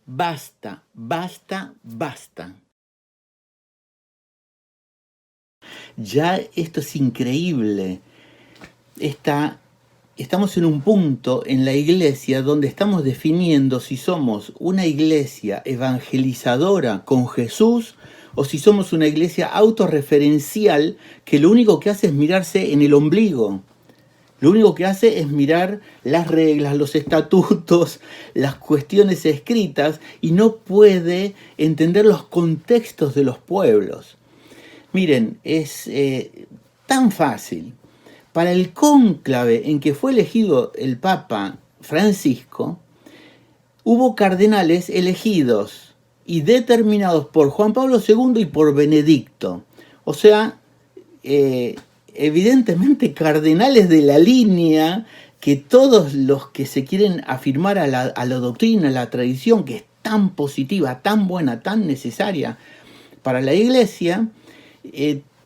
basta, basta, basta. Ya esto es increíble. Estamos en un punto en la iglesia donde estamos definiendo si somos una iglesia evangelizadora con Jesús o si somos una iglesia autorreferencial que lo único que hace es mirarse en el ombligo. Lo único que hace es mirar las reglas, los estatutos, las cuestiones escritas y no puede entender los contextos de los pueblos. Miren, es tan fácil. Para el cónclave en que fue elegido el Papa Francisco, hubo cardenales elegidos y determinados por Juan Pablo II y por Benedicto. O sea, evidentemente cardenales de la línea que todos los que se quieren afirmar a la doctrina, a la tradición, que es tan positiva, tan buena, tan necesaria para la Iglesia,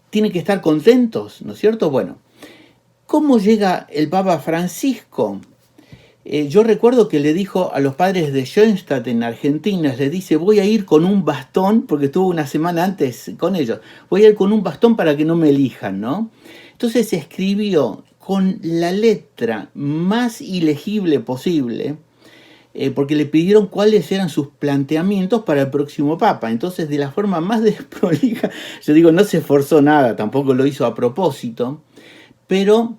tienen que estar contentos, ¿no es cierto? Bueno, ¿cómo llega el Papa Francisco? Yo recuerdo que le dijo a los padres de Schoenstatt en Argentina, le dice, voy a ir con un bastón, porque estuvo una semana antes con ellos, voy a ir con un bastón para que no me elijan, ¿no? Entonces escribió con la letra más ilegible posible, porque le pidieron cuáles eran sus planteamientos para el próximo Papa. Entonces, de la forma más desprolija, yo digo, no se esforzó nada, tampoco lo hizo a propósito, pero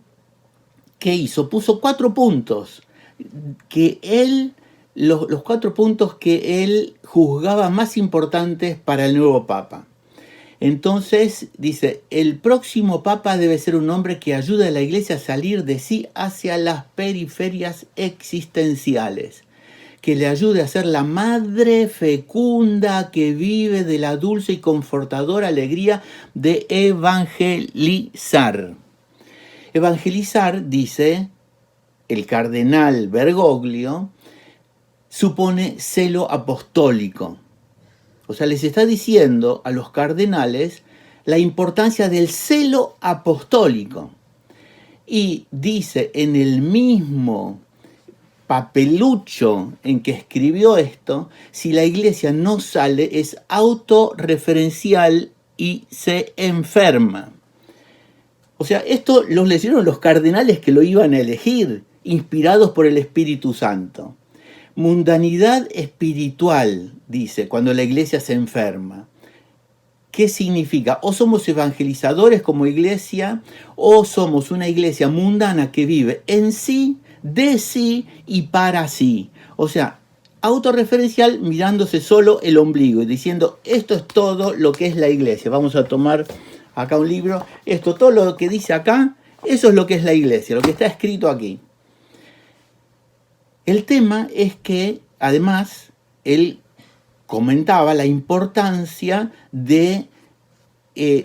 ¿qué hizo? Puso 4 puntos que los 4 puntos que él juzgaba más importantes para el nuevo Papa. Entonces dice, el próximo Papa debe ser un hombre que ayude a la Iglesia a salir de sí hacia las periferias existenciales, que le ayude a ser la madre fecunda que vive de la dulce y confortadora alegría de evangelizar. Evangelizar, dice el cardenal Bergoglio, supone celo apostólico. O sea, les está diciendo a los cardenales la importancia del celo apostólico. Y dice en el mismo papelucho en que escribió esto, si la iglesia no sale es autorreferencial y se enferma. O sea, esto lo leyeron los cardenales que lo iban a elegir, inspirados por el Espíritu Santo. Mundanidad espiritual, dice, cuando la iglesia se enferma. ¿Qué significa? O somos evangelizadores como iglesia, o somos una iglesia mundana que vive en sí, de sí y para sí. O sea, autorreferencial mirándose solo el ombligo y diciendo, esto es todo lo que es la iglesia. Vamos a tomar acá un libro. Esto, todo lo que dice acá, eso es lo que es la iglesia, lo que está escrito aquí. El tema es que, además, él comentaba la importancia de,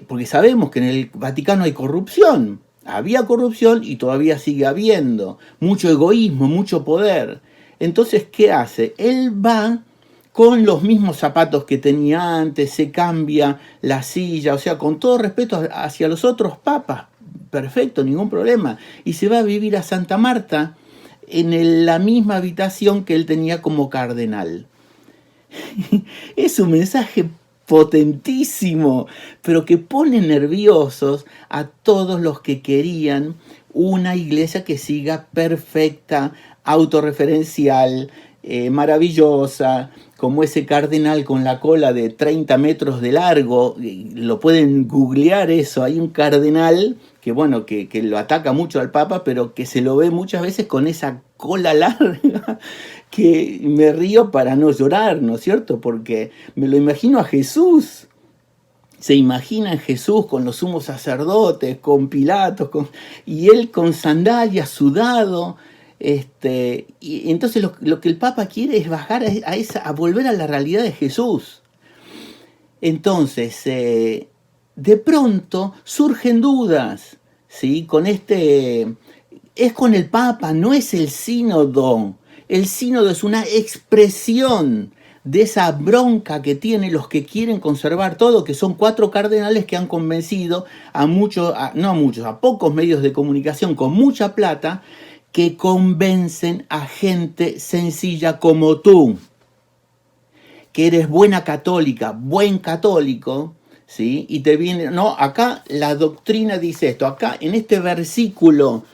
porque sabemos que en el Vaticano hay corrupción, había corrupción y todavía sigue habiendo, mucho egoísmo, mucho poder. Entonces, ¿qué hace? Él va con los mismos zapatos que tenía antes, se cambia la silla, o sea, con todo respeto hacia los otros papas, perfecto, ningún problema, y se va a vivir a Santa Marta en la misma habitación que él tenía como cardenal. Es un mensaje potentísimo, pero que pone nerviosos a todos los que querían una iglesia que siga perfecta, autorreferencial, maravillosa, como ese cardenal con la cola de 30 metros de largo. Lo pueden googlear eso, hay un cardenal que bueno, que lo ataca mucho al Papa, pero que se lo ve muchas veces con esa cola larga, que me río para no llorar, ¿no es cierto? Porque me lo imagino a Jesús. Se imagina a Jesús con los sumos sacerdotes, con Pilatos, y él con sandalias, sudado. Y entonces lo que el Papa quiere es bajar a volver a la realidad de Jesús. Entonces, de pronto surgen dudas, ¿sí? Es con el Papa, no es el sínodo. El sínodo es una expresión de esa bronca que tienen los que quieren conservar todo, que son 4 cardenales que han convencido a pocos medios de comunicación con mucha plata, que convencen a gente sencilla como tú. que eres buena católica, buen católico, ¿sí? Y te viene, no, acá la doctrina dice esto, acá en este versículo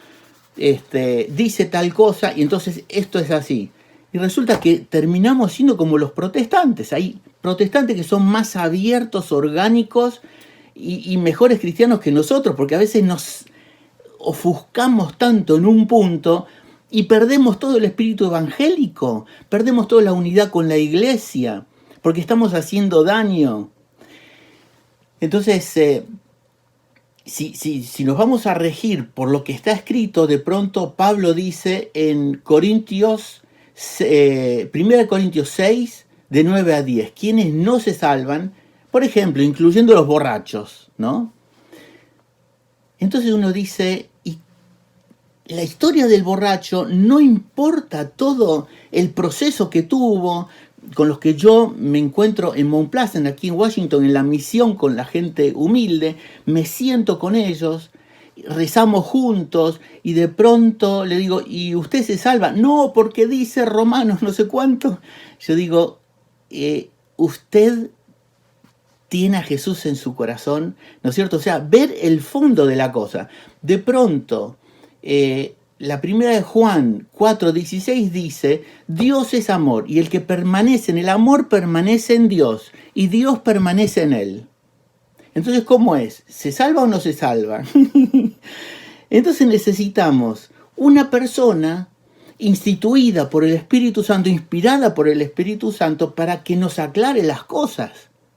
dice tal cosa y entonces esto es así. Y resulta que terminamos siendo como los protestantes. Hay protestantes que son más abiertos, orgánicos y mejores cristianos que nosotros, porque a veces nos ofuscamos tanto en un punto y perdemos todo el espíritu evangélico, perdemos toda la unidad con la iglesia, porque estamos haciendo daño. Entonces, si nos vamos a regir por lo que está escrito, de pronto Pablo dice en 1 Corintios 6, de 9 a 10, quienes no se salvan, por ejemplo, incluyendo los borrachos, ¿no? Entonces uno dice, y la historia del borracho no importa todo el proceso que tuvo, con los que yo me encuentro en Mount Pleasant, aquí en Washington, en la misión con la gente humilde, me siento con ellos, rezamos juntos y de pronto le digo, ¿y usted se salva? No, porque dice Romanos no sé cuánto. Yo digo, usted tiene a Jesús en su corazón, ¿no es cierto? O sea, ver el fondo de la cosa. De pronto, la primera de Juan 4:16 dice, Dios es amor, y el que permanece en el amor permanece en Dios, y Dios permanece en él. Entonces, ¿cómo es? ¿Se salva o no se salva? Entonces necesitamos una persona instituida por el Espíritu Santo, inspirada por el Espíritu Santo, para que nos aclare las cosas,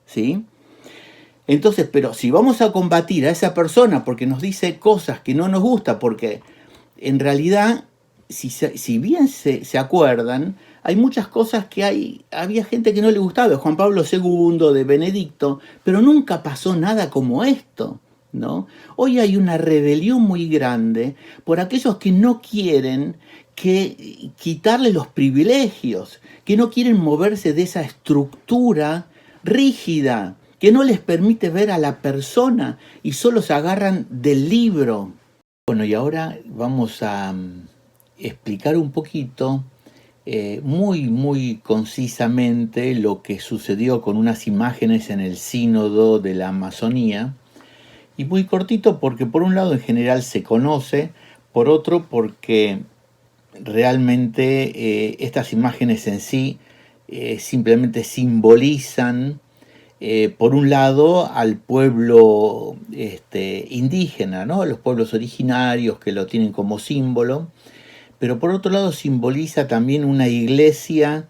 ¿sí? Entonces, pero si vamos a combatir a esa persona porque nos dice cosas que no nos gusta, porque en realidad, si bien se acuerdan, hay muchas cosas que había gente que no le gustaba, de Juan Pablo II, de Benedicto, pero nunca pasó nada como esto, ¿no? Hoy hay una rebelión muy grande por aquellos que no quieren quitarle los privilegios, que no quieren moverse de esa estructura rígida, que no les permite ver a la persona y solo se agarran del libro. Bueno, y ahora vamos a explicar un poquito, muy concisamente, lo que sucedió con unas imágenes en el sínodo de la Amazonía. Y muy cortito porque por un lado en general se conoce, por otro porque realmente estas imágenes en sí simplemente simbolizan, por un lado, al pueblo indígena, ¿no? Los pueblos originarios que lo tienen como símbolo, pero por otro lado simboliza también una iglesia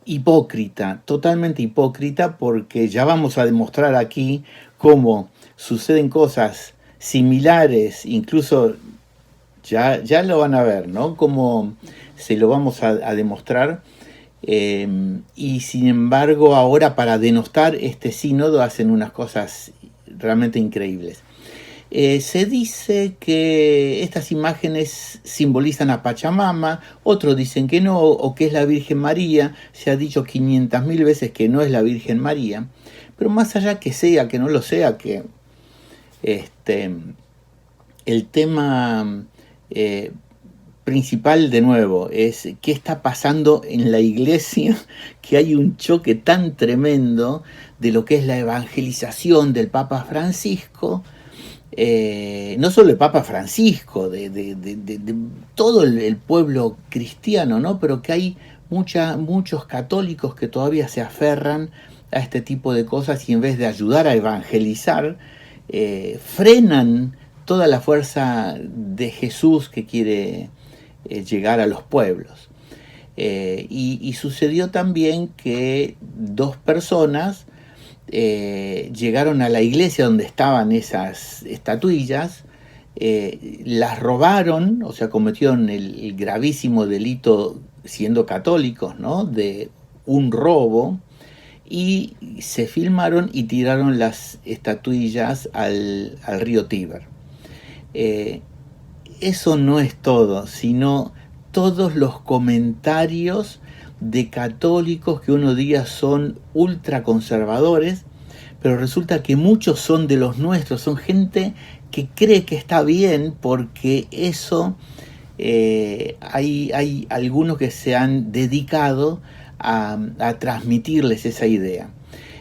hipócrita, totalmente hipócrita, porque ya vamos a demostrar aquí cómo suceden cosas similares, incluso ya lo van a ver, ¿no? Cómo se lo vamos a demostrar. Y sin embargo ahora para denostar este sínodo hacen unas cosas realmente increíbles. Se dice que estas imágenes simbolizan a Pachamama, otros dicen que no, o que es la Virgen María. Se ha dicho 500.000 veces que no es la Virgen María, pero más allá que sea, que no lo sea, que el tema principal de nuevo es qué está pasando en la iglesia, que hay un choque tan tremendo de lo que es la evangelización del Papa Francisco, no solo el Papa Francisco, de todo el pueblo cristiano, ¿no? Pero que hay muchos católicos que todavía se aferran a este tipo de cosas y en vez de ayudar a evangelizar, frenan toda la fuerza de Jesús que quiere llegar a los pueblos. Y sucedió también que dos personas llegaron a la iglesia donde estaban esas estatuillas, las robaron, o sea, cometieron el gravísimo delito siendo católicos, ¿no? De un robo, y se filmaron y tiraron las estatuillas al río Tíber. Eso no es todo, sino todos los comentarios de católicos que uno diga son ultraconservadores, pero resulta que muchos son de los nuestros, son gente que cree que está bien porque eso hay algunos que se han dedicado a transmitirles esa idea.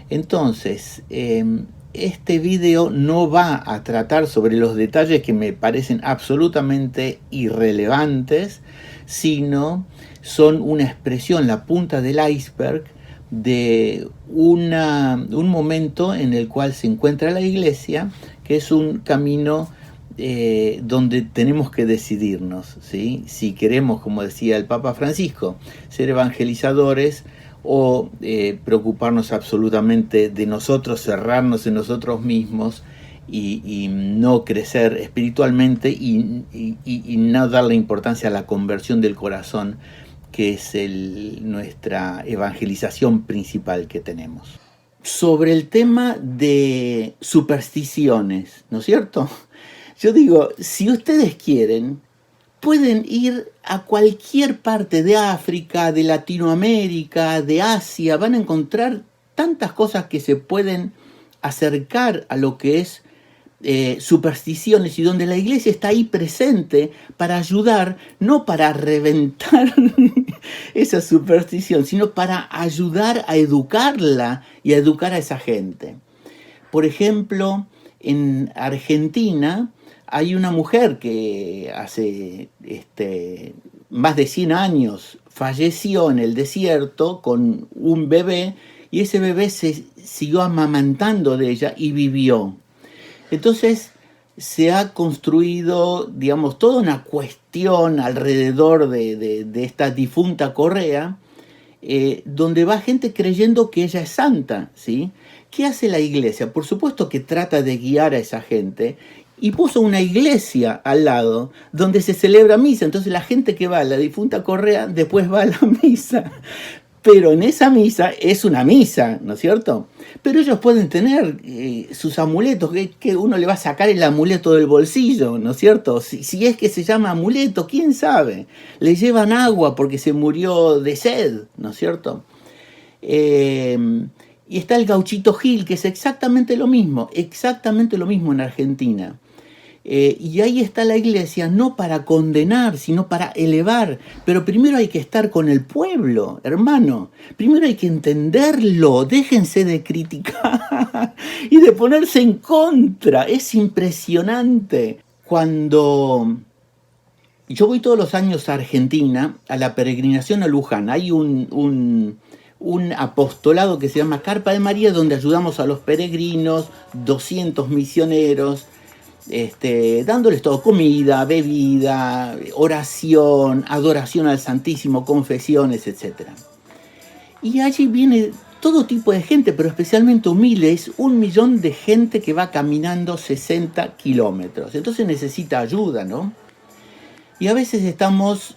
Entonces, este video no va a tratar sobre los detalles que me parecen absolutamente irrelevantes, sino son una expresión, la punta del iceberg, de un momento en el cual se encuentra la iglesia, que es un camino donde tenemos que decidirnos, ¿sí? Si queremos, como decía el Papa Francisco, ser evangelizadores o preocuparnos absolutamente de nosotros, cerrarnos en nosotros mismos y no crecer espiritualmente y no darle importancia a la conversión del corazón, que es nuestra evangelización principal que tenemos. Sobre el tema de supersticiones, ¿no es cierto? Yo digo, si ustedes quieren, pueden ir a cualquier parte de África, de Latinoamérica, de Asia, van a encontrar tantas cosas que se pueden acercar a lo que es supersticiones, y donde la iglesia está ahí presente para ayudar, no para reventar esa superstición, sino para ayudar a educarla y a educar a esa gente. Por ejemplo, en Argentina hay una mujer que hace más de 100 años falleció en el desierto con un bebé, y ese bebé se siguió amamantando de ella y vivió. Entonces se ha construido, digamos, toda una cuestión alrededor de esta difunta Correa, donde va gente creyendo que ella es santa, ¿sí? ¿Qué hace la iglesia? Por supuesto que trata de guiar a esa gente, y puso una iglesia al lado donde se celebra misa. Entonces la gente que va a la difunta Correa después va a la misa. Pero en esa misa es una misa, ¿no es cierto? Pero ellos pueden tener sus amuletos, que uno le va a sacar el amuleto del bolsillo, ¿no es cierto? Si es que se llama amuleto, quién sabe. Le llevan agua porque se murió de sed, ¿no es cierto? Y está el Gauchito Gil, que es exactamente lo mismo en Argentina. Y ahí está la iglesia, no para condenar, sino para elevar. Pero primero hay que estar con el pueblo, hermano. Primero hay que entenderlo. Déjense de criticar y de ponerse en contra. Es impresionante. Cuando yo voy todos los años a Argentina, a la peregrinación a Luján, hay un apostolado que se llama Carpa de María, donde ayudamos a los peregrinos, 200 misioneros, dándoles todo: comida, bebida, oración, adoración al Santísimo, confesiones, etc. Y allí viene todo tipo de gente, pero especialmente humildes, 1 millón de gente que va caminando 60 kilómetros. Entonces necesita ayuda, ¿no? Y a veces estamos,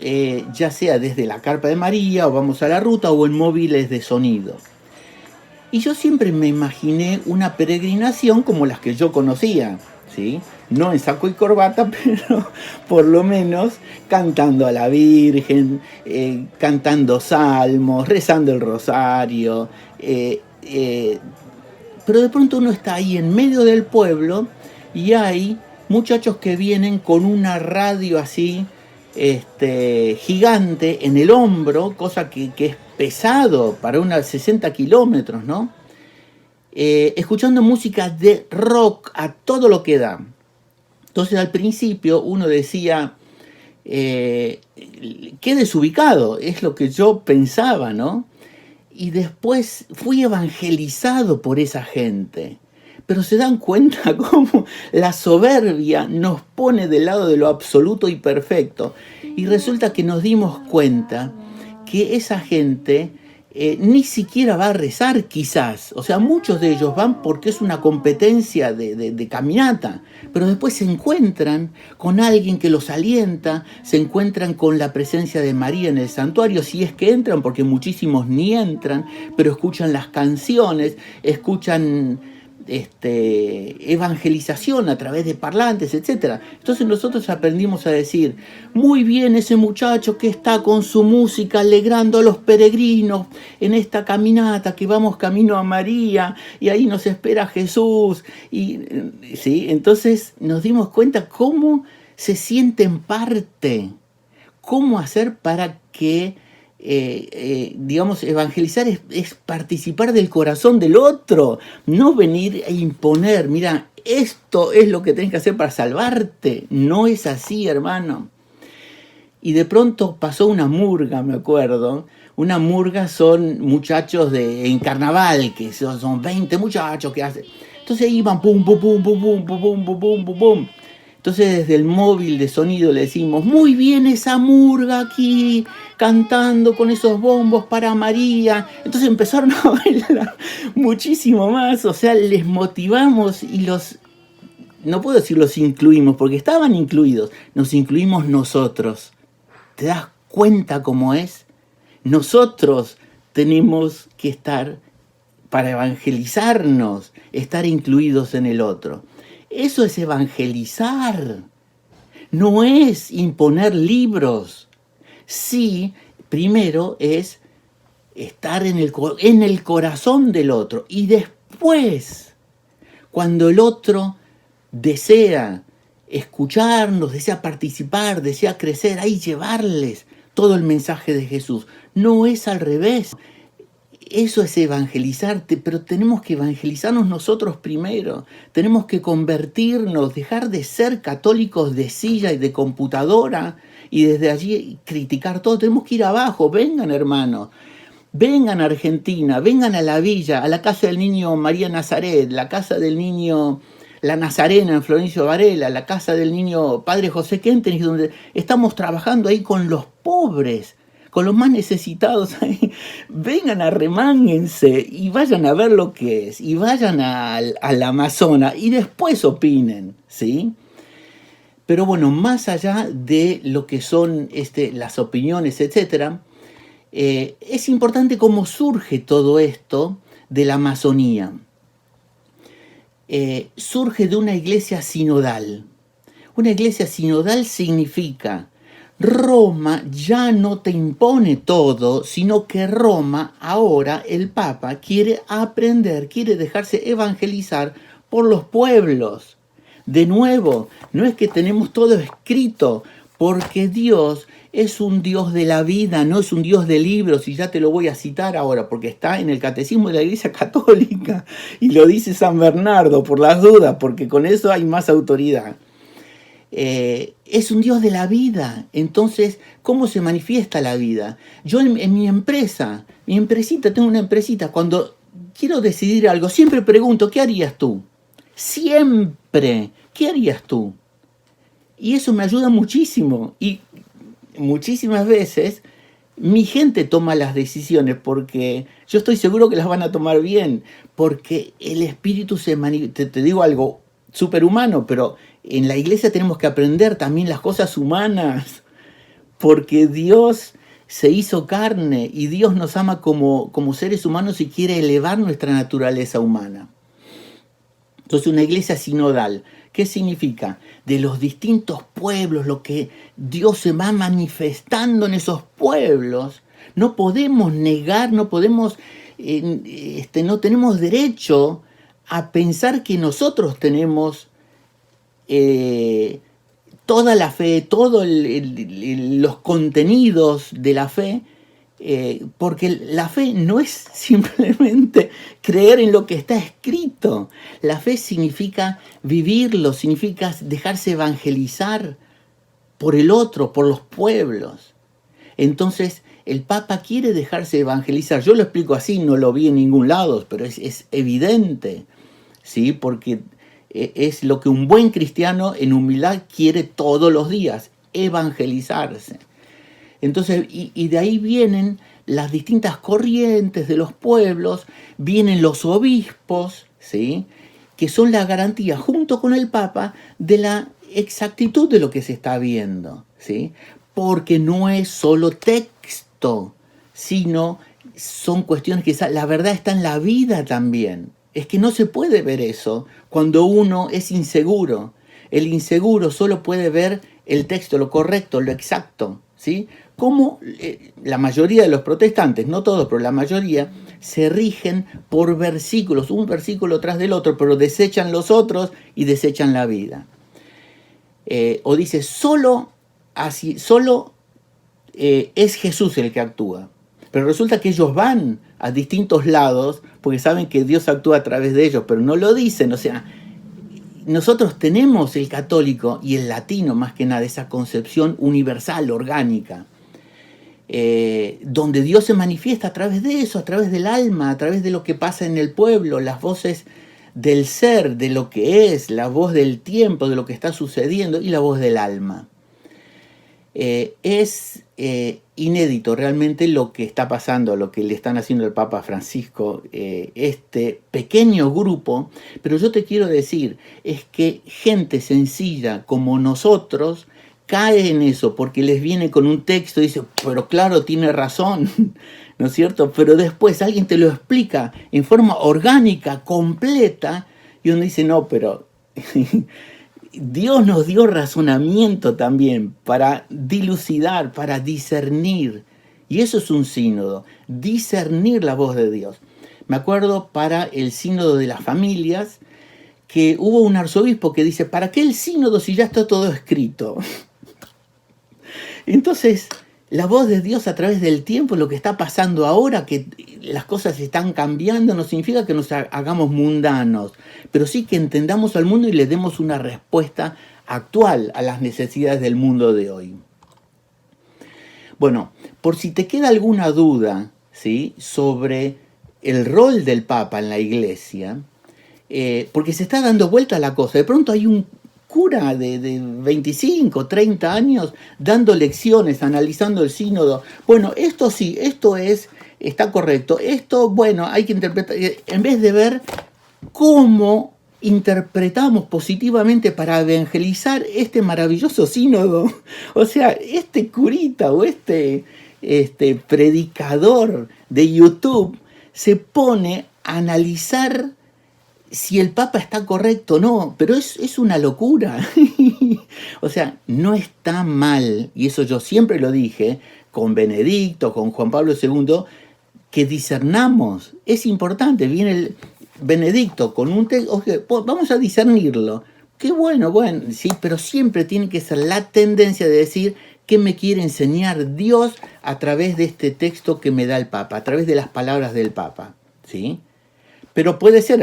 ya sea desde la Carpa de María, o vamos a la ruta, o en móviles de sonido. Y yo siempre me imaginé una peregrinación como las que yo conocía, ¿sí? No en saco y corbata, pero por lo menos cantando a la Virgen, cantando salmos, rezando el rosario. Pero de pronto uno está ahí en medio del pueblo y hay muchachos que vienen con una radio así, gigante en el hombro, cosa que es pesado para unos 60 kilómetros, ¿no? Escuchando música de rock a todo lo que da. Entonces al principio uno decía, qué desubicado, es lo que yo pensaba, ¿no? Y después fui evangelizado por esa gente. Pero se dan cuenta cómo la soberbia nos pone del lado de lo absoluto y perfecto. Y resulta que nos dimos cuenta que esa gente ni siquiera va a rezar, quizás. O sea, muchos de ellos van porque es una competencia de caminata, pero después se encuentran con alguien que los alienta, se encuentran con la presencia de María en el santuario, si es que entran, porque muchísimos ni entran, pero escuchan las canciones, escuchan evangelización a través de parlantes, etc. Entonces nosotros aprendimos a decir: muy bien ese muchacho que está con su música alegrando a los peregrinos en esta caminata, que vamos camino a María y ahí nos espera Jesús. Y ¿sí? Entonces nos dimos cuenta cómo se sienten parte cómo hacer para que, digamos, evangelizar es participar del corazón del otro, no venir e imponer, mira, esto es lo que tenés que hacer para salvarte. No es así, hermano. Y de pronto pasó una murga, me acuerdo. Una murga son muchachos en carnaval, que son 20 muchachos que hacen. Entonces iban pum, pum, pum, pum, pum, pum, pum, pum, pum, pum, pum. Entonces desde el móvil de sonido le decimos, muy bien esa murga aquí, cantando con esos bombos para María. Entonces empezaron a bailar muchísimo más, o sea, les motivamos y no puedo decir los incluimos, porque estaban incluidos, nos incluimos nosotros. ¿Te das cuenta cómo es? Nosotros tenemos que estar, para evangelizarnos, estar incluidos en el otro. Eso es evangelizar. No es imponer libros. Sí, primero es estar en el corazón del otro. Y después, cuando el otro desea escucharnos, desea participar, desea crecer, ahí llevarles todo el mensaje de Jesús. No es al revés. Eso es evangelizarte, pero tenemos que evangelizarnos nosotros primero. Tenemos que convertirnos, dejar de ser católicos de silla y de computadora y desde allí criticar todo. Tenemos que ir abajo. Vengan, hermanos. Vengan a Argentina, vengan a la villa, a la casa del niño María Nazaret, la casa del niño La Nazarena en Florencio Varela, la casa del niño Padre José Kentenich, donde estamos trabajando ahí con los pobres, con los más necesitados. Vengan, arremánguense y vayan a ver lo que es, y vayan al Amazonas y después opinen, ¿sí? Pero bueno, más allá de lo que son las opiniones, etcétera, es importante cómo surge todo esto de la Amazonía. Surge de una iglesia sinodal. Una iglesia sinodal significa Roma ya no te impone todo, sino que Roma ahora, el Papa, quiere aprender, quiere dejarse evangelizar por los pueblos. De nuevo, no es que tenemos todo escrito, porque Dios es un Dios de la vida, no es un Dios de libros, y ya te lo voy a citar ahora, porque está en el Catecismo de la Iglesia Católica, y lo dice San Bernardo, por las dudas, porque con eso hay más autoridad. Es un Dios de la vida. Entonces, ¿cómo se manifiesta la vida? Yo en mi empresa, tengo una empresita, cuando quiero decidir algo, siempre pregunto, ¿qué harías tú? Siempre, ¿qué harías tú? Y eso me ayuda muchísimo. Y muchísimas veces mi gente toma las decisiones porque yo estoy seguro que las van a tomar bien, porque el Espíritu se manifiesta. Te digo algo superhumano, pero en la iglesia tenemos que aprender también las cosas humanas, porque Dios se hizo carne y Dios nos ama como seres humanos y quiere elevar nuestra naturaleza humana. Entonces, una iglesia sinodal, ¿qué significa? De los distintos pueblos, lo que Dios se va manifestando en esos pueblos. No podemos negar, no tenemos derecho a pensar que nosotros tenemos toda la fe, todos los contenidos de la fe, porque la fe no es simplemente creer en lo que está escrito. La fe significa vivirlo, significa dejarse evangelizar por el otro, por los pueblos. Entonces, el Papa quiere dejarse evangelizar. Yo lo explico así, no lo vi en ningún lado, pero es evidente, ¿sí? Porque es lo que un buen cristiano en humildad quiere todos los días, evangelizarse. Entonces, y de ahí vienen las distintas corrientes de los pueblos, vienen los obispos, ¿sí? Que son la garantía, junto con el Papa, de la exactitud de lo que se está viendo, ¿sí? Porque no es solo texto, sino son cuestiones que la verdad está en la vida también. Es que no se puede ver eso cuando uno es inseguro. El inseguro solo puede ver el texto, lo correcto, lo exacto, ¿sí? Como la mayoría de los protestantes, no todos, pero la mayoría, se rigen por versículos, un versículo tras del otro, pero desechan los otros y desechan la vida. O dice, solo es Jesús el que actúa. Pero resulta que ellos van a distintos lados porque saben que Dios actúa a través de ellos, pero no lo dicen. O sea, nosotros tenemos el católico y el latino más que nada, esa concepción universal, orgánica, donde Dios se manifiesta a través de eso, a través del alma, a través de lo que pasa en el pueblo, las voces del ser, de lo que es, la voz del tiempo, de lo que está sucediendo y la voz del alma. Es inédito realmente lo que está pasando, lo que le están haciendo al Papa Francisco, este pequeño grupo, pero yo te quiero decir, es que gente sencilla como nosotros cae en eso porque les viene con un texto y dice, pero claro, tiene razón, ¿no es cierto? Pero después alguien te lo explica en forma orgánica, completa, y uno dice, no, pero Dios nos dio razonamiento también para dilucidar, para discernir. Y eso es un sínodo, discernir la voz de Dios. Me acuerdo para el sínodo de las familias que hubo un arzobispo que dice, ¿para qué el sínodo si ya está todo escrito? Entonces, la voz de Dios a través del tiempo, lo que está pasando ahora, que las cosas están cambiando, no significa que nos hagamos mundanos, pero sí que entendamos al mundo y le demos una respuesta actual a las necesidades del mundo de hoy. Bueno, por si te queda alguna duda, ¿sí?, sobre el rol del Papa en la Iglesia, porque se está dando vuelta la cosa. De pronto hay un cura de 25, 30 años dando lecciones, analizando el sínodo. Bueno, esto sí, esto está correcto. Esto, bueno, hay que interpretar. En vez de ver cómo interpretamos positivamente para evangelizar este maravilloso sínodo. O sea, este curita o este predicador de YouTube se pone a analizar si el Papa está correcto o no, pero es una locura. O sea, no está mal, y eso yo siempre lo dije, con Benedicto, con Juan Pablo II, que discernamos. Es importante, viene el Benedicto con un texto, okay, vamos a discernirlo. Qué bueno, sí, pero siempre tiene que ser la tendencia de decir qué me quiere enseñar Dios a través de este texto que me da el Papa, a través de las palabras del Papa, ¿sí? Pero puede ser,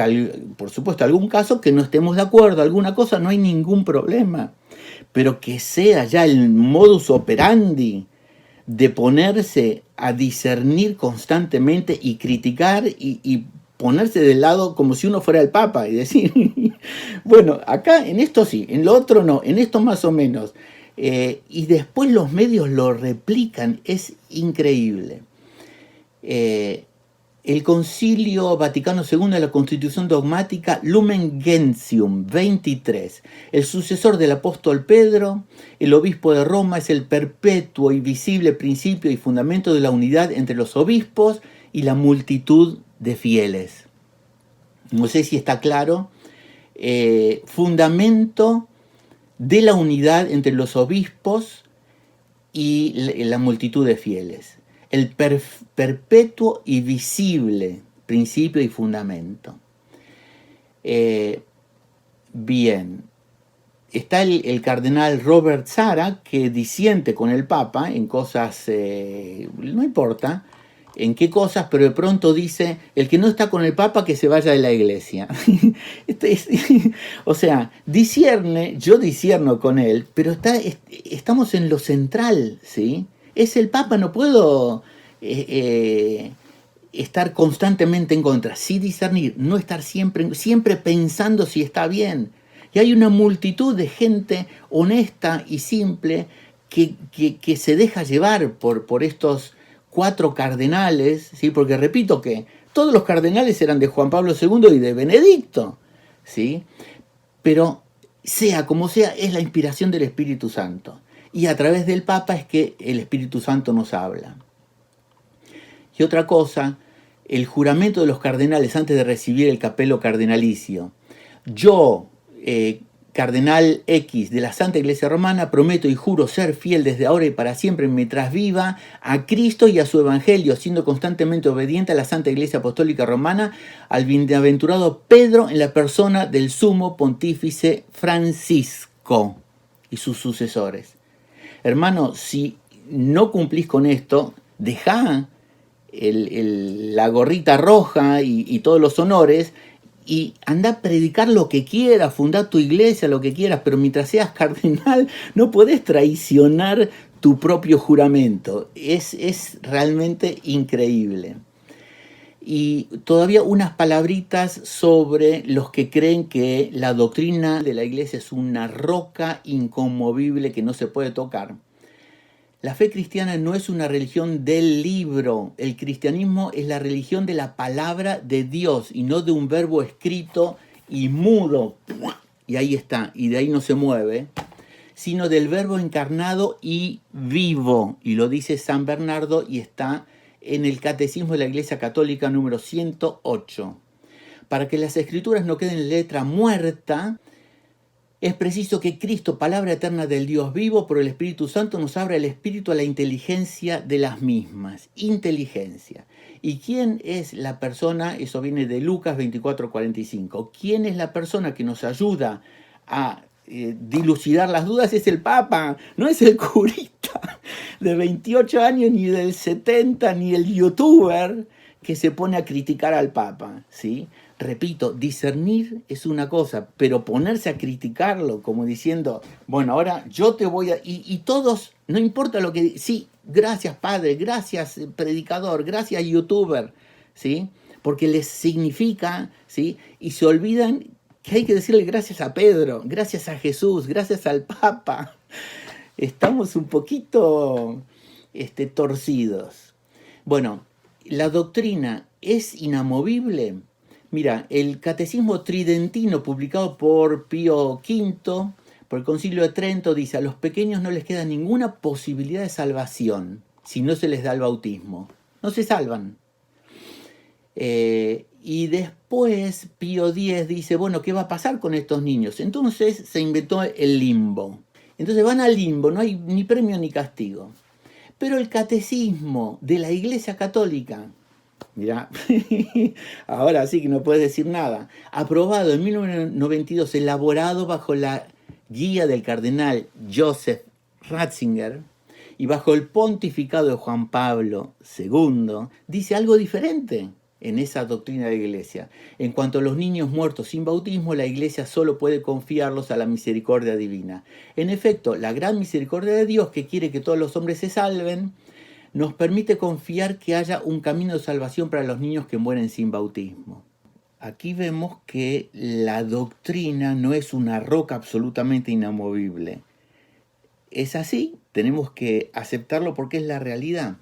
por supuesto, algún caso que no estemos de acuerdo, alguna cosa, no hay ningún problema. Pero que sea ya el modus operandi de ponerse a discernir constantemente y criticar y ponerse del lado como si uno fuera el Papa y decir, bueno, acá en esto sí, en lo otro no, en esto más o menos. Y después los medios lo replican, es increíble. El Concilio Vaticano II de la Constitución Dogmática Lumen Gentium 23. El sucesor del apóstol Pedro, el obispo de Roma, es el perpetuo y visible principio y fundamento de la unidad entre los obispos y la multitud de fieles. No sé si está claro. Fundamento de la unidad entre los obispos y la multitud de fieles. El perpetuo y visible principio y fundamento. Bien, está el cardenal Robert Sarah, que disiente con el Papa en cosas, no importa en qué cosas, pero de pronto dice, el que no está con el Papa que se vaya de la iglesia. O sea, discierne, yo discierno con él, pero estamos en lo central, ¿sí? Es el Papa, no puedo estar constantemente en contra, sí discernir, no estar siempre pensando si está bien. Y hay una multitud de gente honesta y simple que se deja llevar por estos 4 cardenales, ¿sí? Porque repito que todos los cardenales eran de Juan Pablo II y de Benedicto, ¿sí? Pero sea como sea, es la inspiración del Espíritu Santo. Y a través del Papa es que el Espíritu Santo nos habla. Y otra cosa, el juramento de los cardenales antes de recibir el capelo cardenalicio. Yo, cardenal X de la Santa Iglesia Romana, prometo y juro ser fiel desde ahora y para siempre mientras viva a Cristo y a su Evangelio, siendo constantemente obediente a la Santa Iglesia Apostólica Romana, al bienaventurado Pedro en la persona del Sumo Pontífice Francisco y sus sucesores. Hermano, si no cumplís con esto, dejá la gorrita roja y todos los honores y anda a predicar lo que quieras, fundar tu iglesia, lo que quieras, pero mientras seas cardenal no podés traicionar tu propio juramento. Es realmente increíble. Y todavía unas palabritas sobre los que creen que la doctrina de la iglesia es una roca inconmovible que no se puede tocar. La fe cristiana no es una religión del libro. El cristianismo es la religión de la palabra de Dios y no de un verbo escrito y mudo. Y ahí está, y de ahí no se mueve, sino del verbo encarnado y vivo. Y lo dice San Bernardo y está en el Catecismo de la Iglesia Católica número 108. Para que las escrituras no queden en letra muerta, es preciso que Cristo, palabra eterna del Dios vivo, por el Espíritu Santo, nos abra el espíritu a la inteligencia de las mismas. Inteligencia. ¿Y quién es la persona? Eso viene de Lucas 24:45. ¿Quién es la persona que nos ayuda a dilucidar las dudas? Es el Papa, no es el curita de 28 años, ni del 70, ni el youtuber que se pone a criticar al Papa, ¿sí? Repito, discernir es una cosa, pero ponerse a criticarlo como diciendo, bueno, ahora yo te voy a... Y todos, no importa lo que... Sí, gracias padre, gracias predicador, gracias youtuber, ¿sí? Porque les significa, ¿sí? Y se olvidan que hay que decirle gracias a Pedro, gracias a Jesús, gracias al Papa. Estamos un poquito torcidos. Bueno, la doctrina es inamovible. Mira, el Catecismo Tridentino, publicado por Pío V, por el Concilio de Trento, dice: a los pequeños no les queda ninguna posibilidad de salvación si no se les da el bautismo. No se salvan. Y después Pío X dice, bueno, ¿qué va a pasar con estos niños? Entonces se inventó el limbo. Entonces van al limbo, no hay ni premio ni castigo. Pero el Catecismo de la Iglesia Católica, mirá, ahora sí que no puedes decir nada, aprobado en 1992, elaborado bajo la guía del cardenal Joseph Ratzinger y bajo el pontificado de Juan Pablo II, dice algo diferente en esa doctrina de la Iglesia. En cuanto a los niños muertos sin bautismo, la Iglesia solo puede confiarlos a la misericordia divina. En efecto, la gran misericordia de Dios, que quiere que todos los hombres se salven, nos permite confiar que haya un camino de salvación para los niños que mueren sin bautismo. Aquí vemos que la doctrina no es una roca absolutamente inamovible. Es así, tenemos que aceptarlo porque es la realidad.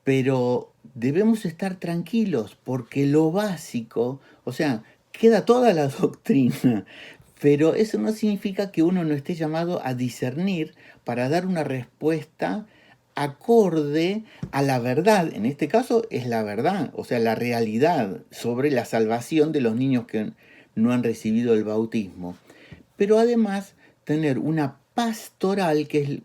Pero debemos estar tranquilos porque lo básico, o sea, queda toda la doctrina, pero eso no significa que uno no esté llamado a discernir para dar una respuesta acorde a la verdad. En este caso es la verdad, o sea, la realidad sobre la salvación de los niños que no han recibido el bautismo. Pero además tener una pastoral, que es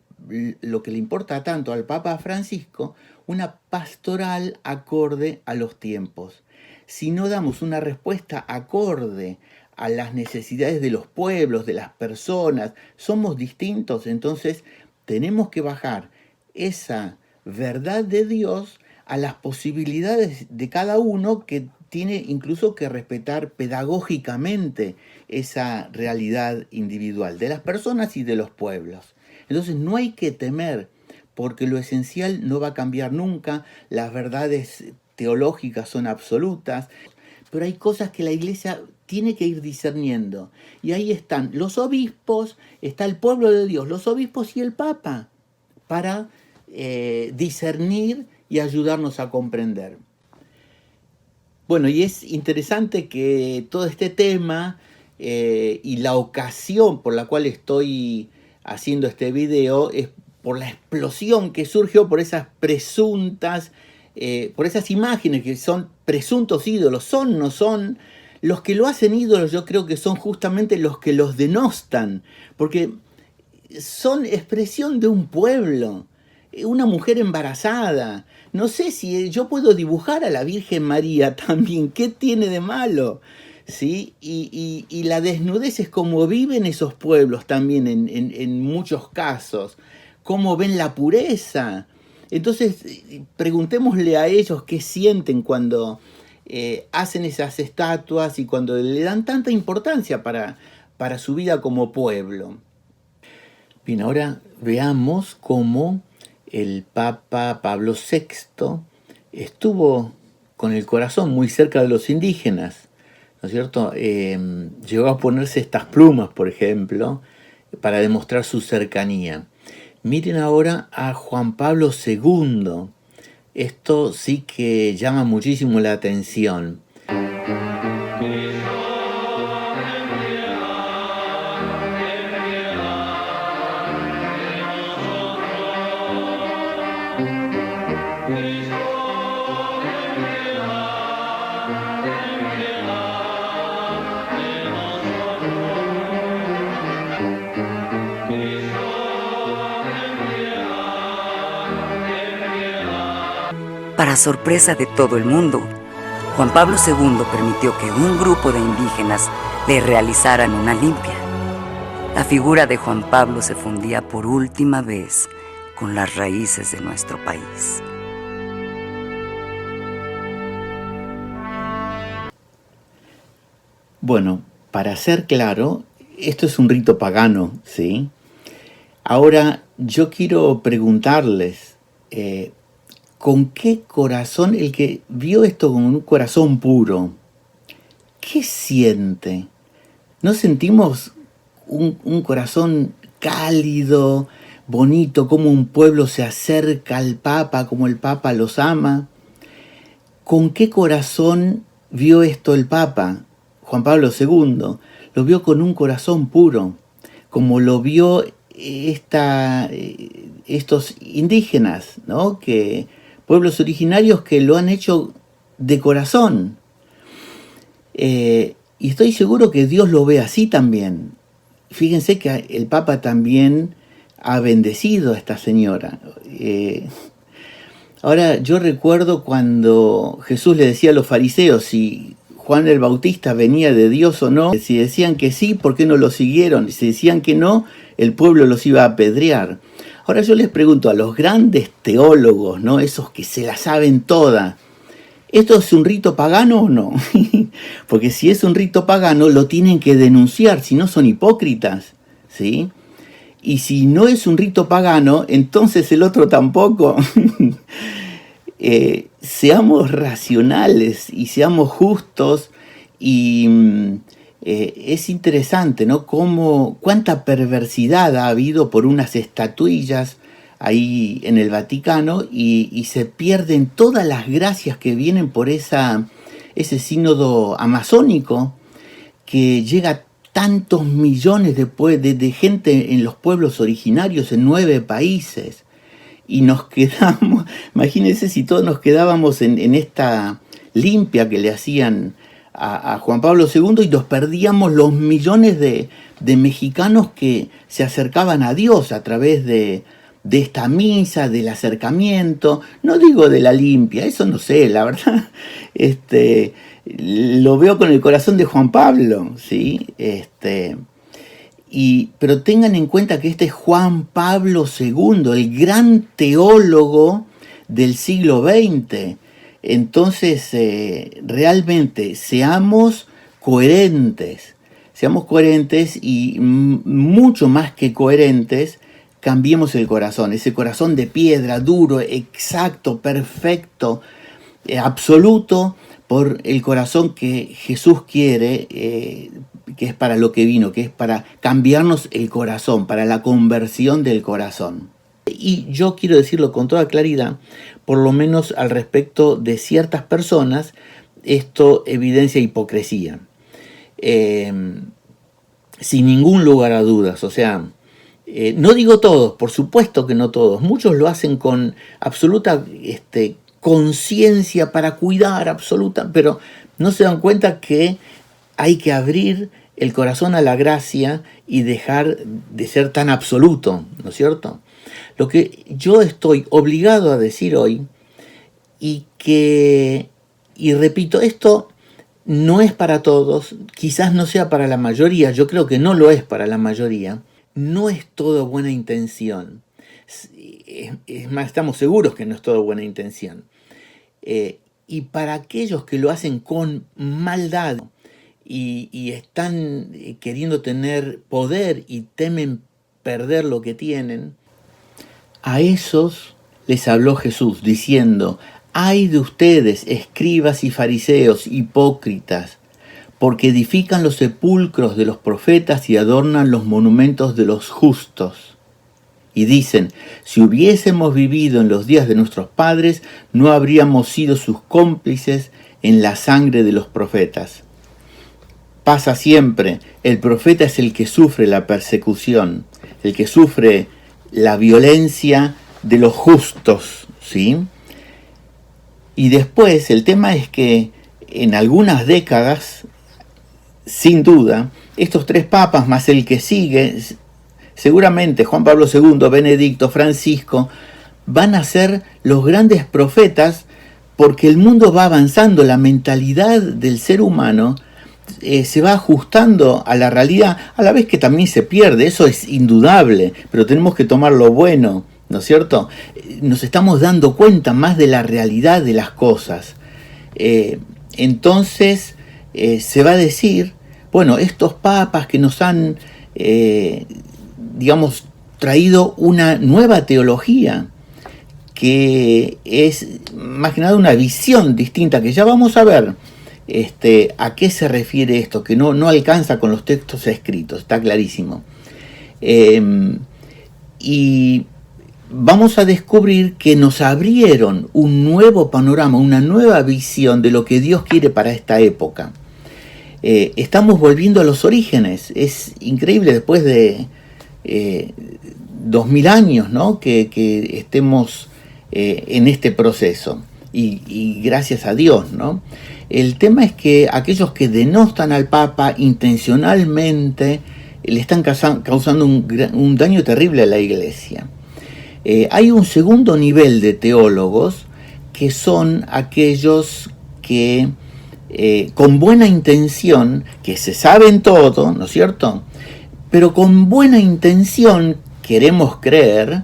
lo que le importa tanto al Papa Francisco, una pastoral acorde a los tiempos. Si no damos una respuesta acorde a las necesidades de los pueblos, de las personas, somos distintos, entonces tenemos que bajar esa verdad de Dios a las posibilidades de cada uno, que tiene incluso que respetar pedagógicamente esa realidad individual de las personas y de los pueblos. Entonces no hay que temer, porque lo esencial no va a cambiar nunca, las verdades teológicas son absolutas, pero hay cosas que la Iglesia tiene que ir discerniendo. Y ahí están los obispos, está el pueblo de Dios, los obispos y el Papa, para discernir y ayudarnos a comprender. Bueno, y es interesante que todo este tema y la ocasión por la cual estoy haciendo este video es por la explosión que surgió por esas presuntas, por esas imágenes que son presuntos ídolos. Son, no son. Los que lo hacen ídolos yo creo que son justamente los que los denostan, porque son expresión de un pueblo, una mujer embarazada. No sé si yo puedo dibujar a la Virgen María también, ¿qué tiene de malo? ¿Sí? Y la desnudez es como viven esos pueblos también en muchos casos, cómo ven la pureza. Entonces, preguntémosle a ellos qué sienten cuando hacen esas estatuas y cuando le dan tanta importancia para su vida como pueblo. Bien, ahora veamos cómo el Papa Pablo VI estuvo con el corazón muy cerca de los indígenas, ¿no es cierto? Llegó a ponerse estas plumas, por ejemplo, para demostrar su cercanía. Miren ahora a Juan Pablo II. Esto sí que llama muchísimo la atención. Para sorpresa de todo el mundo, Juan Pablo II permitió que un grupo de indígenas le realizaran una limpia. La figura de Juan Pablo se fundía por última vez con las raíces de nuestro país. Bueno, para ser claro, esto es un rito pagano, ¿sí? Ahora, yo quiero preguntarles, ¿con qué corazón, el que vio esto con un corazón puro, qué siente? ¿No sentimos un corazón cálido, bonito, como un pueblo se acerca al Papa, como el Papa los ama? ¿Con qué corazón vio esto el Papa, Juan Pablo II? Lo vio con un corazón puro, como lo vio estos indígenas, ¿no? Pueblos originarios que lo han hecho de corazón. Y estoy seguro que Dios lo ve así también. Fíjense que el Papa también ha bendecido a esta señora. Ahora, yo recuerdo cuando Jesús le decía a los fariseos si Juan el Bautista venía de Dios o no. Si decían que sí, ¿por qué no lo siguieron? Si decían que no, el pueblo los iba a apedrear. Ahora yo les pregunto a los grandes teólogos, ¿no? Esos que se la saben toda, ¿esto es un rito pagano o no? Porque si es un rito pagano, lo tienen que denunciar, si no son hipócritas, ¿sí? Y si no es un rito pagano, entonces el otro tampoco. Seamos racionales y seamos justos y es interesante, ¿no? Cuánta perversidad ha habido por unas estatuillas ahí en el Vaticano y se pierden todas las gracias que vienen por ese sínodo amazónico que llega a tantos millones de gente en los pueblos originarios en 9 países. Y nos quedamos, imagínense si todos nos quedábamos en esta limpia que le hacían a Juan Pablo II y nos perdíamos los millones de mexicanos que se acercaban a Dios a través de esta misa, del acercamiento. No digo de la limpia, eso no sé, la verdad, lo veo con el corazón de Juan Pablo, ¿sí? Pero tengan en cuenta que este es Juan Pablo II, el gran teólogo del siglo XX. Entonces, realmente, seamos coherentes y mucho más que coherentes, cambiemos el corazón, ese corazón de piedra, duro, exacto, perfecto, absoluto, por el corazón que Jesús quiere, que es para lo que vino, que es para cambiarnos el corazón, para la conversión del corazón. Y yo quiero decirlo con toda claridad, por lo menos al respecto de ciertas personas, esto evidencia hipocresía. Sin ningún lugar a dudas, o sea, no digo todos, por supuesto que no todos, muchos lo hacen con absoluta conciencia para cuidar absoluta, pero no se dan cuenta que hay que abrir el corazón a la gracia y dejar de ser tan absoluto, ¿no es cierto? Lo que yo estoy obligado a decir hoy, y repito, esto no es para todos, quizás no sea para la mayoría, yo creo que no lo es para la mayoría, no es todo buena intención. Es más, estamos seguros que no es todo buena intención. Y para aquellos que lo hacen con maldad y están queriendo tener poder y temen perder lo que tienen, a esos les habló Jesús diciendo: «Ay de ustedes, escribas y fariseos, hipócritas, porque edifican los sepulcros de los profetas y adornan los monumentos de los justos. Y dicen: si hubiésemos vivido en los días de nuestros padres, no habríamos sido sus cómplices en la sangre de los profetas». Pasa siempre, el profeta es el que sufre la persecución, el que sufre la violencia de los justos, ¿sí? Y después el tema es que en algunas décadas, sin duda, estos tres papas más el que sigue, seguramente Juan Pablo II, Benedicto, Francisco, van a ser los grandes profetas, porque el mundo va avanzando, la mentalidad del ser humano se va ajustando a la realidad, a la vez que también se pierde, eso es indudable, pero tenemos que tomar lo bueno, ¿no es cierto? Nos estamos dando cuenta más de la realidad de las cosas. Entonces se va a decir, bueno, estos papas que nos han, digamos, traído una nueva teología, que es más que nada una visión distinta, que ya vamos a ver a qué se refiere esto, que no alcanza con los textos escritos, está clarísimo. Y vamos a descubrir que nos abrieron un nuevo panorama, una nueva visión de lo que Dios quiere para esta época. Estamos volviendo a los orígenes, es increíble después de 2000 años, ¿no? que estemos en este proceso. Y gracias a Dios, ¿no? El tema es que aquellos que denostan al Papa intencionalmente le están causando un daño terrible a la Iglesia. Hay un segundo nivel de teólogos que son aquellos que con buena intención, que se saben todo, ¿no es cierto? Pero con buena intención, queremos creer,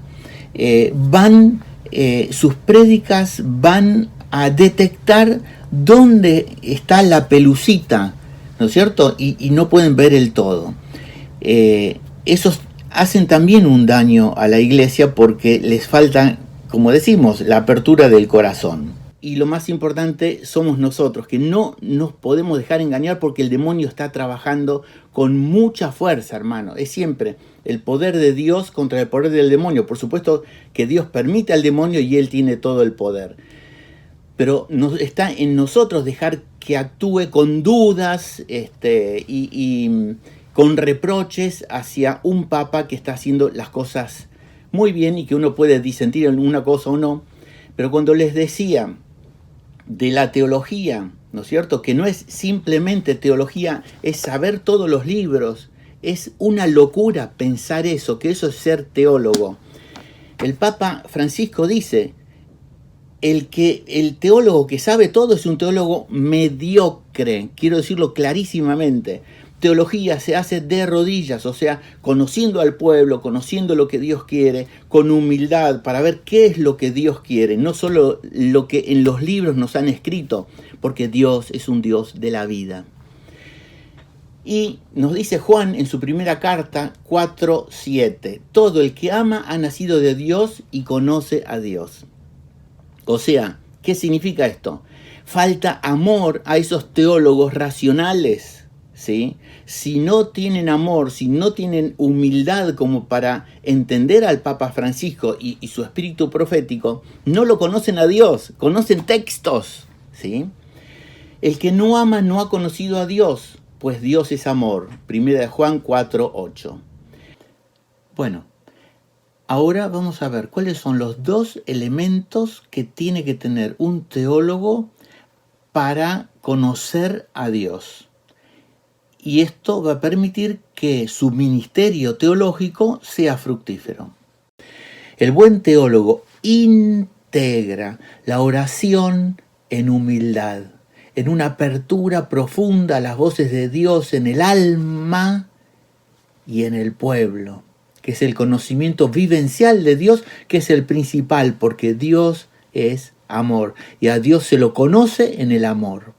sus prédicas van a detectar dónde está la pelucita, ¿no es cierto? Y no pueden ver el todo. Esos hacen también un daño a la Iglesia porque les falta, como decimos, la apertura del corazón. Y lo más importante somos nosotros, que no nos podemos dejar engañar porque el demonio está trabajando con mucha fuerza, hermano. Es siempre el poder de Dios contra el poder del demonio. Por supuesto que Dios permite al demonio y él tiene todo el poder. Pero está en nosotros dejar que actúe con dudas y con reproches hacia un papa que está haciendo las cosas muy bien y que uno puede disentir en una cosa o no. Pero cuando les decía de la teología, ¿no es cierto? Que no es simplemente teología, es saber todos los libros. Es una locura pensar eso, que eso es ser teólogo. El Papa Francisco dice: el teólogo que sabe todo es un teólogo mediocre. Quiero decirlo clarísimamente. Teología se hace de rodillas, o sea, conociendo al pueblo, conociendo lo que Dios quiere, con humildad, para ver qué es lo que Dios quiere, no solo lo que en los libros nos han escrito, porque Dios es un Dios de la vida. Y nos dice Juan en su primera carta 4:7, todo el que ama ha nacido de Dios y conoce a Dios. O sea, ¿qué significa esto? Falta amor a esos teólogos racionales, ¿sí? Si no tienen amor, si no tienen humildad como para entender al Papa Francisco y su espíritu profético, no lo conocen a Dios, conocen textos, ¿sí? El que no ama no ha conocido a Dios, pues Dios es amor. 1 Juan 4:8. Bueno, ahora vamos a ver cuáles son los dos elementos que tiene que tener un teólogo para conocer a Dios. Y esto va a permitir que su ministerio teológico sea fructífero. El buen teólogo integra la oración en humildad, en una apertura profunda a las voces de Dios en el alma y en el pueblo. que es el conocimiento vivencial de Dios, que es el principal, porque Dios es amor. Y a Dios se lo conoce en el amor.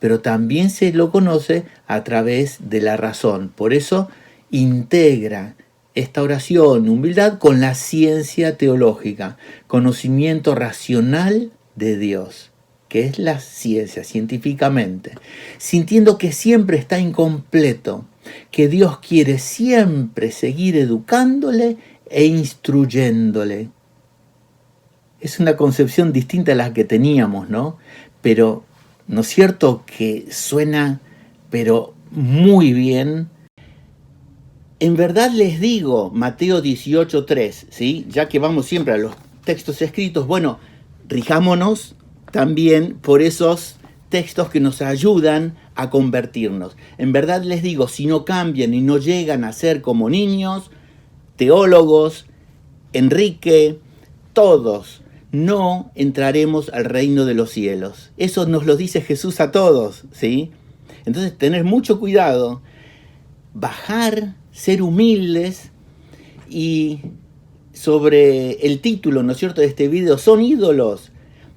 Pero también se lo conoce a través de la razón. Por eso integra esta oración, humildad, con la ciencia teológica, conocimiento racional de Dios, que es la ciencia, científicamente, sintiendo que siempre está incompleto, que Dios quiere siempre seguir educándole e instruyéndole. Es una concepción distinta a la que teníamos, ¿no? Pero, ¿no es cierto que suena, pero muy bien? En verdad les digo, Mateo 18:3, ¿sí? Ya que vamos siempre a los textos escritos, bueno, rijámonos también por esos textos que nos ayudan a convertirnos. En verdad les digo, si no cambian y no llegan a ser como niños, teólogos, Enrique, todos, no entraremos al reino de los cielos. Eso nos lo dice Jesús a todos, ¿sí? Entonces, tener mucho cuidado, bajar, ser humildes. Y sobre el título, ¿no es cierto?, de este video, son ídolos.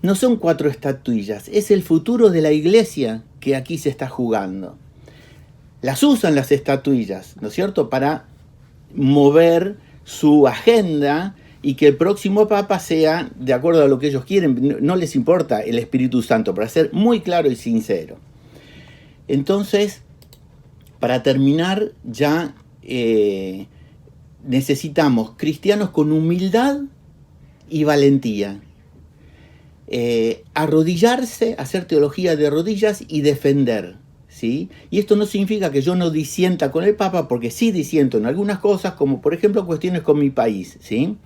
No son 4 estatuillas, es el futuro de la iglesia que aquí se está jugando. Las usan las estatuillas, ¿no es cierto?, para mover su agenda y que el próximo papa sea de acuerdo a lo que ellos quieren. No les importa el Espíritu Santo, para ser muy claro y sincero. Entonces, para terminar, ya necesitamos cristianos con humildad y valentía. Arrodillarse, hacer teología de rodillas y defender, ¿sí? Y esto no significa que yo no disienta con el Papa, porque sí disiento en algunas cosas, como por ejemplo cuestiones con mi país, ¿sí?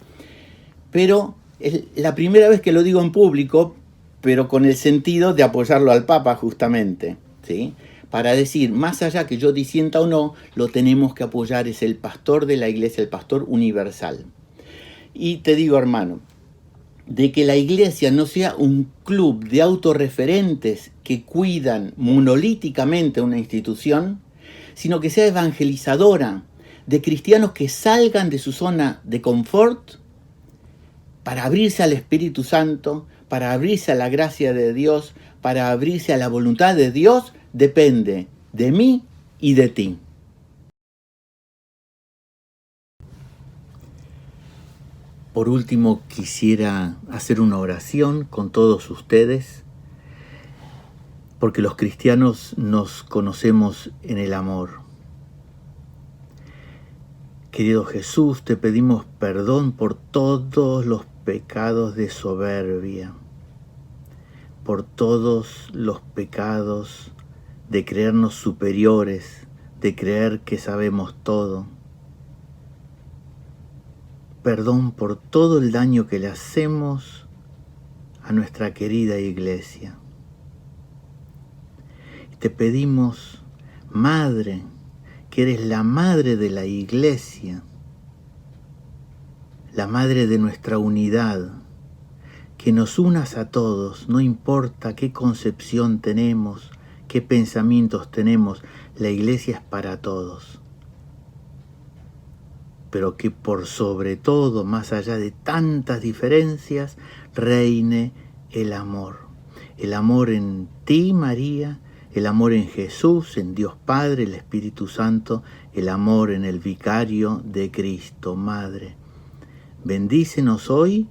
Pero es la primera vez que lo digo en público, pero con el sentido de apoyarlo al Papa justamente, ¿sí? Para decir, más allá que yo disienta o no, lo tenemos que apoyar, es el pastor de la iglesia, el pastor universal. Y te digo, hermano, de que la iglesia no sea un club de autorreferentes que cuidan monolíticamente una institución, sino que sea evangelizadora, de cristianos que salgan de su zona de confort para abrirse al Espíritu Santo, para abrirse a la gracia de Dios, para abrirse a la voluntad de Dios, depende de mí y de ti. Por último, quisiera hacer una oración con todos ustedes, porque los cristianos nos conocemos en el amor. Querido Jesús, te pedimos perdón por todos los pecados de soberbia, por todos los pecados de creernos superiores, de creer que sabemos todo. Perdón por todo el daño que le hacemos a nuestra querida iglesia. Te pedimos, Madre, que eres la madre de la iglesia, la madre de nuestra unidad, que nos unas a todos, no importa qué concepción tenemos, qué pensamientos tenemos, la iglesia es para todos. Pero que por sobre todo, más allá de tantas diferencias, reine el amor. El amor en ti, María, el amor en Jesús, en Dios Padre, el Espíritu Santo, el amor en el vicario de Cristo, Madre. Bendícenos hoy,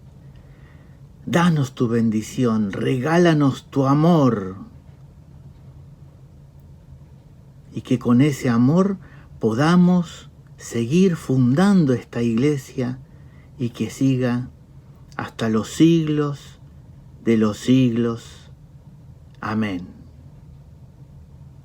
danos tu bendición, regálanos tu amor. Y que con ese amor podamos seguir fundando esta iglesia y que siga hasta los siglos de los siglos. Amén.